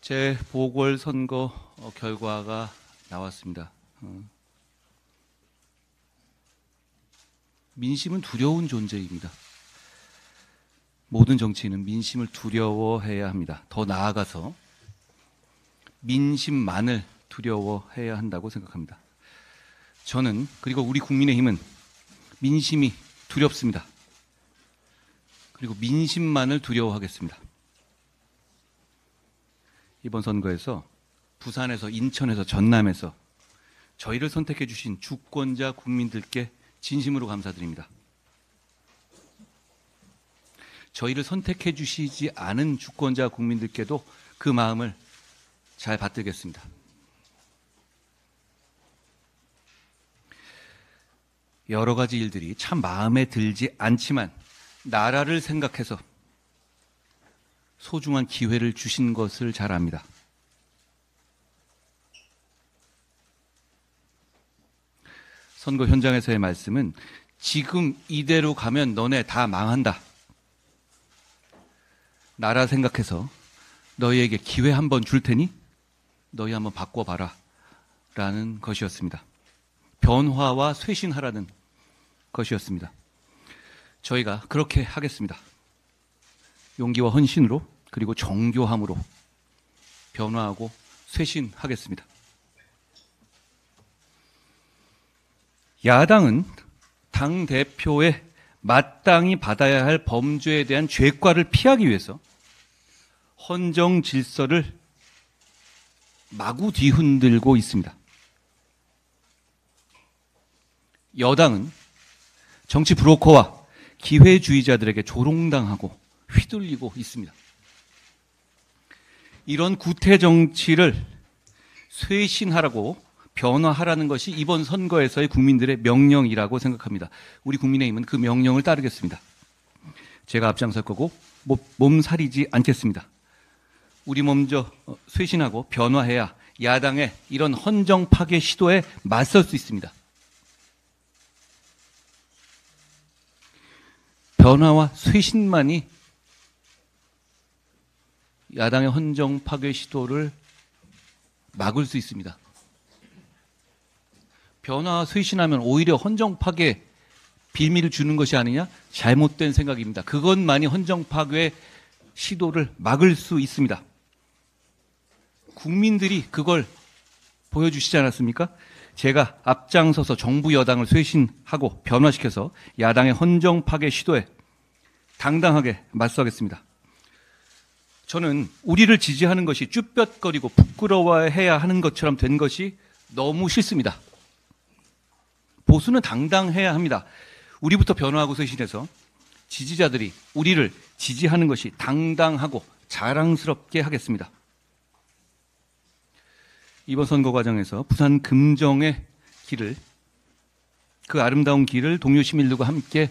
제 보궐선거 결과가 나왔습니다. 민심은 두려운 존재입니다. 모든 정치인은 민심을 두려워해야 합니다. 더 나아가서 민심만을 두려워해야 한다고 생각합니다. 저는, 그리고 우리 국민의힘은 민심이 두렵습니다. 그리고 민심만을 두려워하겠습니다. 이번 선거에서 부산에서, 인천에서, 전남에서 저희를 선택해 주신 주권자 국민들께 진심으로 감사드립니다. 저희를 선택해 주시지 않은 주권자 국민들께도 그 마음을 잘 받들겠습니다. 여러 가지 일들이 참 마음에 들지 않지만 나라를 생각해서 소중한 기회를 주신 것을 잘 압니다. 선거 현장에서의 말씀은 지금 이대로 가면 너네 다 망한다. 나라 생각해서 너희에게 기회 한번 줄 테니 너희 한번 바꿔봐라 라는 것이었습니다. 변화와 쇄신하라는 것이었습니다. 저희가 그렇게 하겠습니다. 용기와 헌신으로, 그리고 정교함으로 변화하고 쇄신하겠습니다. 야당은 당대표의 마땅히 받아야 할 범죄에 대한 죄과를 피하기 위해서 헌정 질서를 마구 뒤흔들고 있습니다. 여당은 정치 브로커와 기회주의자들에게 조롱당하고 휘둘리고 있습니다. 이런 구태 정치를 쇄신하라고, 변화하라는 것이 이번 선거에서의 국민들의 명령이라고 생각합니다. 우리 국민의힘은 그 명령을 따르겠습니다. 제가 앞장설 거고 몸살이지 않겠습니다. 우리 먼저 쇄신하고 변화해야 야당의 이런 헌정 파괴 시도에 맞설 수 있습니다. 변화와 쇄신만이 야당의 헌정 파괴 시도를 막을 수 있습니다. 변화와 쇄신하면 오히려 헌정 파괴 빌미를 주는 것이 아니냐? 잘못된 생각입니다. 그것만이 헌정 파괴 시도를 막을 수 있습니다. 국민들이 그걸 보여주시지 않았습니까? 제가 앞장서서 정부 여당을 쇄신하고 변화시켜서 야당의 헌정 파괴 시도에 당당하게 맞서겠습니다. 저는 우리를 지지하는 것이 쭈뼛거리고 부끄러워해야 하는 것처럼 된 것이 너무 싫습니다. 보수는 당당해야 합니다. 우리부터 변화하고 쇄신해서 지지자들이 우리를 지지하는 것이 당당하고 자랑스럽게 하겠습니다. 이번 선거 과정에서 부산 금정의 길을, 그 아름다운 길을 동료 시민들과 함께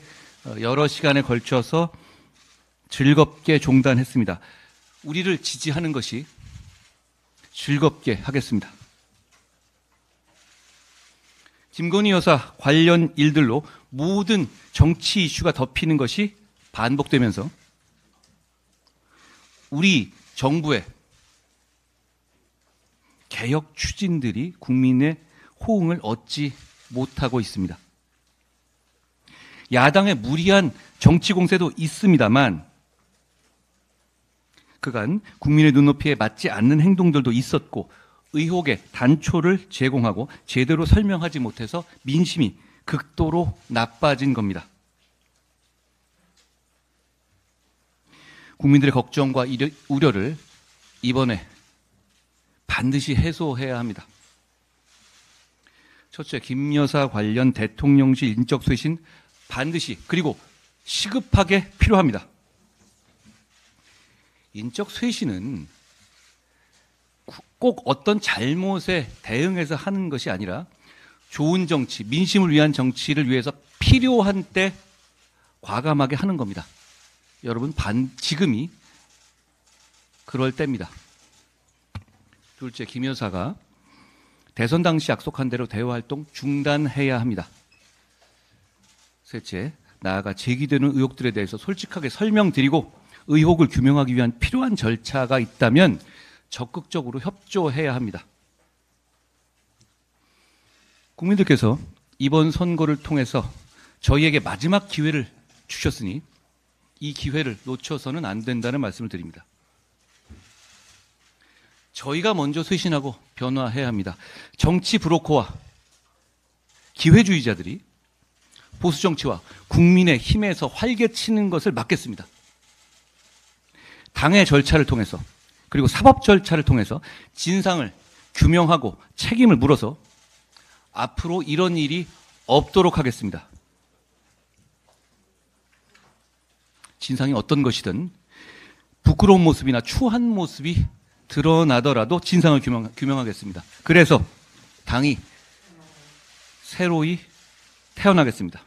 여러 시간에 걸쳐서 즐겁게 종단했습니다. 우리를 지지하는 것이 즐겁게 하겠습니다. 김건희 여사 관련 일들로 모든 정치 이슈가 덮이는 것이 반복되면서 우리 정부의 개혁 추진들이 국민의 호응을 얻지 못하고 있습니다. 야당의 무리한 정치 공세도 있습니다만 그간 국민의 눈높이에 맞지 않는 행동들도 있었고 의혹의 단초를 제공하고 제대로 설명하지 못해서 민심이 극도로 나빠진 겁니다. 국민들의 걱정과 우려를 이번에 반드시 해소해야 합니다. 첫째, 김 여사 관련 대통령실 인적 쇄신 반드시, 그리고 시급하게 필요합니다. 인적 쇄신은 꼭 어떤 잘못에 대응해서 하는 것이 아니라 좋은 정치, 민심을 위한 정치를 위해서 필요한 때 과감하게 하는 겁니다. 여러분, 지금이 그럴 때입니다. 둘째, 김 여사가 대선 당시 약속한 대로 대화활동 중단해야 합니다. 셋째, 나아가 제기되는 의혹들에 대해서 솔직하게 설명드리고 의혹을 규명하기 위한 필요한 절차가 있다면 적극적으로 협조해야 합니다. 국민들께서 이번 선거를 통해서 저희에게 마지막 기회를 주셨으니 이 기회를 놓쳐서는 안 된다는 말씀을 드립니다. 저희가 먼저 쇄신하고 변화해야 합니다. 정치 브로커와 기회주의자들이 보수 정치와 국민의 힘에서 활개치는 것을 막겠습니다. 당의 절차를 통해서 그리고 사법 절차를 통해서 진상을 규명하고 책임을 물어서 앞으로 이런 일이 없도록 하겠습니다. 진상이 어떤 것이든 부끄러운 모습이나 추한 모습이 드러나더라도 진상을 규명하겠습니다. 그래서 당이 새로이 태어나겠습니다.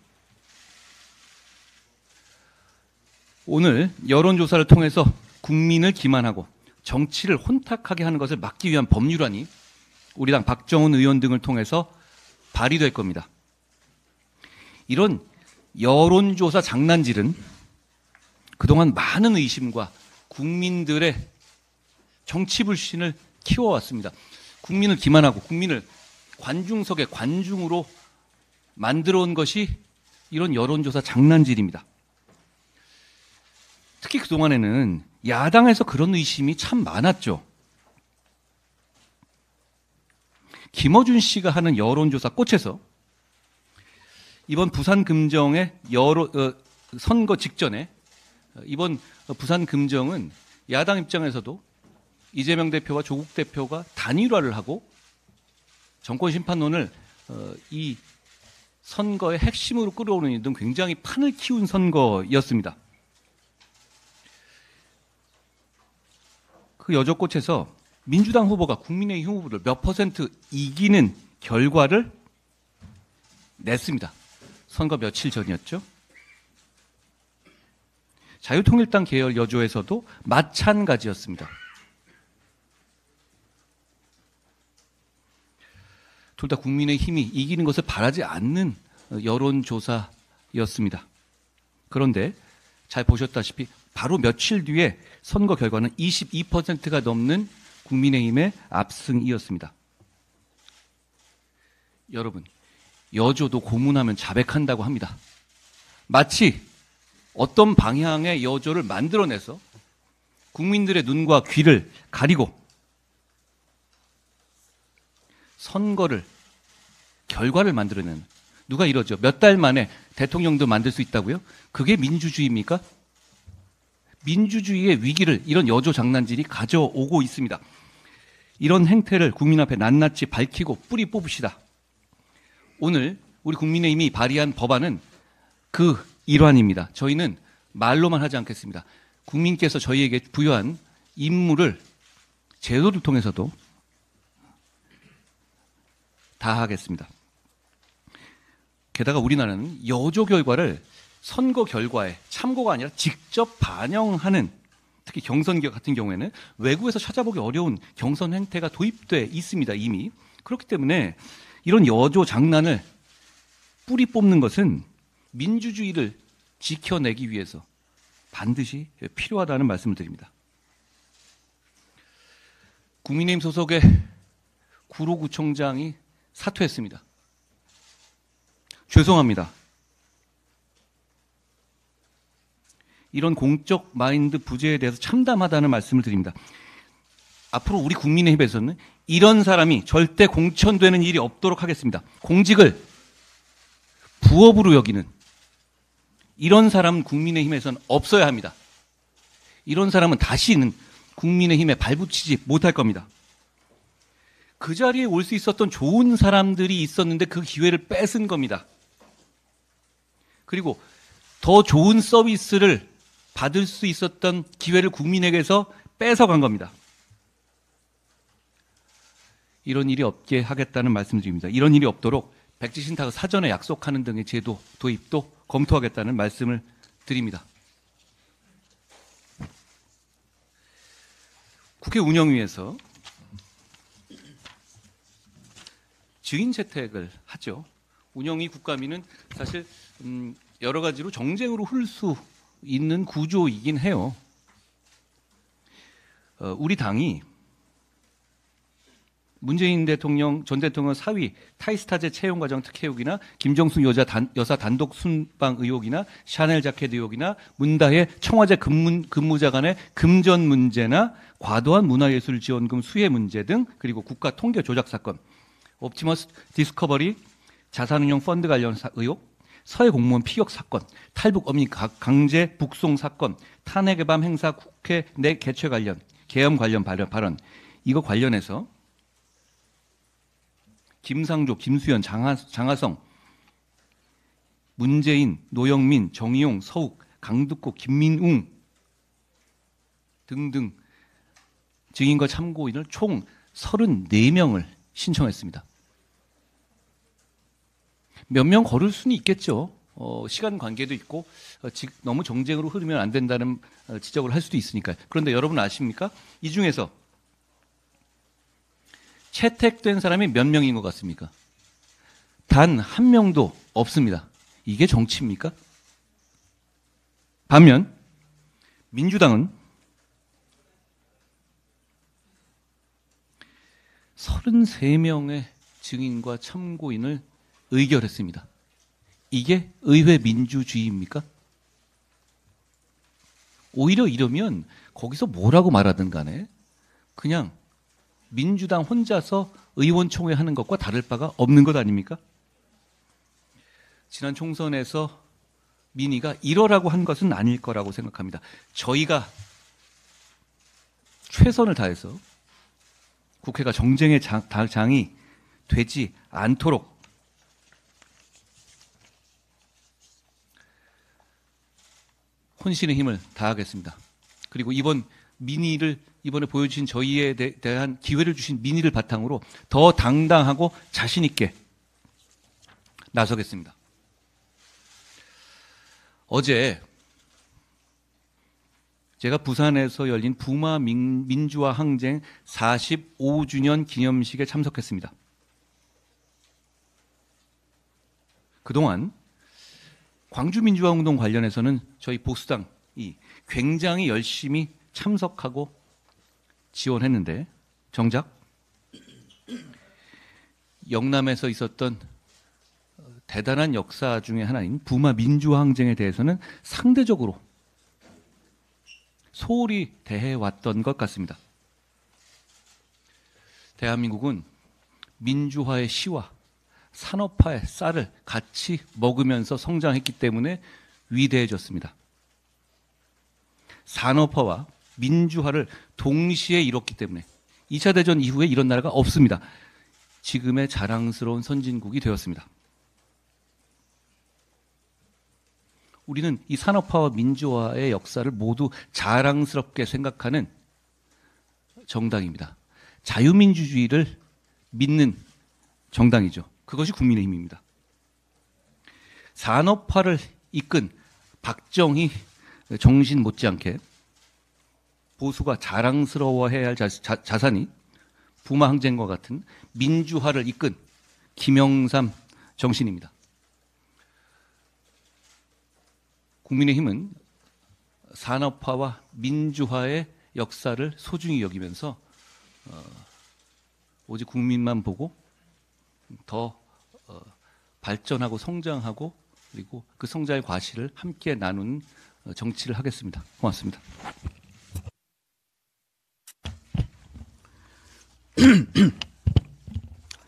오늘 여론조사를 통해서 국민을 기만하고 정치를 혼탁하게 하는 것을 막기 위한 법률안이 우리 당 박정훈 의원 등을 통해서 발의될 겁니다. 이런 여론조사 장난질은 그동안 많은 의심과 국민들의 정치 불신을 키워왔습니다. 국민을 기만하고 국민을 관중석의 관중으로 만들어 온 것이 이런 여론조사 장난질입니다. 특히 그동안에는 야당에서 그런 의심이 참 많았죠. 김어준 씨가 하는 여론조사 꽃에서 이번 부산 금정의 선거 직전에 이번 부산 금정은 야당 입장에서도 이재명 대표와 조국 대표가 단일화를 하고 정권 심판론을 이 선거의 핵심으로 끌어오는 등 굉장히 판을 키운 선거였습니다. 그 여조꽃에서 민주당 후보가 국민의힘 후보를 몇 퍼센트 이기는 결과를 냈습니다. 선거 며칠 전이었죠. 자유통일당 계열 여조에서도 마찬가지였습니다. 둘 다 국민의힘이 이기는 것을 바라지 않는 여론조사였습니다. 그런데 잘 보셨다시피 바로 며칠 뒤에 선거 결과는 22%가 넘는 국민의힘의 압승이었습니다. 여러분, 여조도 고문하면 자백한다고 합니다. 마치 어떤 방향의 여조를 만들어내서 국민들의 눈과 귀를 가리고 선거를 결과를 만들어내는, 누가 이러죠? 몇 달 만에 대통령도 만들 수 있다고요? 그게 민주주의입니까? 민주주의의 위기를 이런 여조 장난질이 가져오고 있습니다. 이런 행태를 국민 앞에 낱낱이 밝히고 뿌리 뽑읍시다. 오늘 우리 국민의힘이 발의한 법안은 그 일환입니다. 저희는 말로만 하지 않겠습니다. 국민께서 저희에게 부여한 임무를 제도를 통해서도 다 하겠습니다. 게다가 우리나라는 여조 결과를 선거 결과에 참고가 아니라 직접 반영하는, 특히 경선 같은 경우에는 외국에서 찾아보기 어려운 경선 행태가 도입돼 있습니다. 이미. 그렇기 때문에 이런 여조 장난을 뿌리 뽑는 것은 민주주의를 지켜내기 위해서 반드시 필요하다는 말씀을 드립니다. 국민의힘 소속의 구로구청장이 사퇴했습니다. 죄송합니다. 이런 공적 마인드 부재에 대해서 참담하다는 말씀을 드립니다. 앞으로 우리 국민의힘에서는 이런 사람이 절대 공천되는 일이 없도록 하겠습니다. 공직을 부업으로 여기는 이런 사람은 국민의힘에서는 없어야 합니다. 이런 사람은 다시는 국민의힘에 발붙이지 못할 겁니다. 그 자리에 올 수 있었던 좋은 사람들이 있었는데 그 기회를 뺏은 겁니다. 그리고 더 좋은 서비스를 받을 수 있었던 기회를 국민에게서 뺏어간 겁니다. 이런 일이 없게 하겠다는 말씀드립니다. 이런 일이 없도록 백지신탁을 사전에 약속하는 등의 제도 도입도 검토하겠다는 말씀을 드립니다. 국회 운영위에서 증인 채택을 하죠. 운영위 국감위는 사실 여러 가지로 정쟁으로 흐를 수 있는 구조이긴 해요. 우리 당이 문재인 대통령 전 대통령 사위 타이스타제 채용 과정 특혜 의혹이나 김정숙 여사 단독 순방 의혹이나 샤넬 자켓 의혹이나 문다혜 청와대 근무자 간의 금전 문제나 과도한 문화예술 지원금 수혜 문제 등, 그리고 국가 통계 조작 사건, 옵티머스 디스커버리 자산운용 펀드 관련 의혹, 서해 공무원 피격 사건, 탈북 어민 강제 북송 사건, 탄핵의 밤 행사 국회 내 개최 관련, 계엄 관련 발언, 이거 관련해서 김상조, 김수현, 장하성, 문재인, 노영민, 정의용, 서욱, 강두구, 김민웅 등등 증인과 참고인을 총 34명을 신청했습니다. 몇 명 거를 수는 있겠죠. 시간 관계도 있고 너무 정쟁으로 흐르면 안 된다는 지적을 할 수도 있으니까요. 그런데 여러분 아십니까? 이 중에서 채택된 사람이 몇 명인 것 같습니까? 단 한 명도 없습니다. 이게 정치입니까? 반면 민주당은 33명의 증인과 참고인을 의결했습니다. 이게 의회 민주주의입니까? 오히려 이러면 거기서 뭐라고 말하든 간에 그냥 민주당 혼자서 의원총회 하는 것과 다를 바가 없는 것 아닙니까? 지난 총선에서 민의가 이러라고 한 것은 아닐 거라고 생각합니다. 저희가 최선을 다해서 국회가 정쟁의 장이 되지 않도록 혼신의 힘을 다하겠습니다. 그리고 이번 민의를 이번에 보여주신 저희에 대한 기회를 주신 민의를 바탕으로 더 당당하고 자신 있게 나서겠습니다. 어제 제가 부산에서 열린 부마 민주화 항쟁 45주년 기념식에 참석했습니다. 그동안 광주민주화운동 관련해서는 저희 보수당이 굉장히 열심히 참석하고 지원했는데 정작 영남에서 있었던 대단한 역사 중에 하나인 부마 민주화 항쟁에 대해서는 상대적으로 소홀히 대해왔던 것 같습니다. 대한민국은 민주화의 씨와 산업화의 쌀을 같이 먹으면서 성장했기 때문에 위대해졌습니다. 산업화와 민주화를 동시에 이뤘기 때문에 2차 대전 이후에 이런 나라가 없습니다. 지금의 자랑스러운 선진국이 되었습니다. 우리는 이 산업화와 민주화의 역사를 모두 자랑스럽게 생각하는 정당입니다. 자유민주주의를 믿는 정당이죠. 그것이 국민의힘입니다. 산업화를 이끈 박정희 정신 못지않게 보수가 자랑스러워해야 할 자산이 부마 항쟁과 같은 민주화를 이끈 김영삼 정신입니다. 국민의힘은 산업화와 민주화의 역사를 소중히 여기면서 오직 국민만 보고 더 발전하고 성장하고 그리고 그 성장의 과실을 함께 나누는 정치를 하겠습니다. 고맙습니다.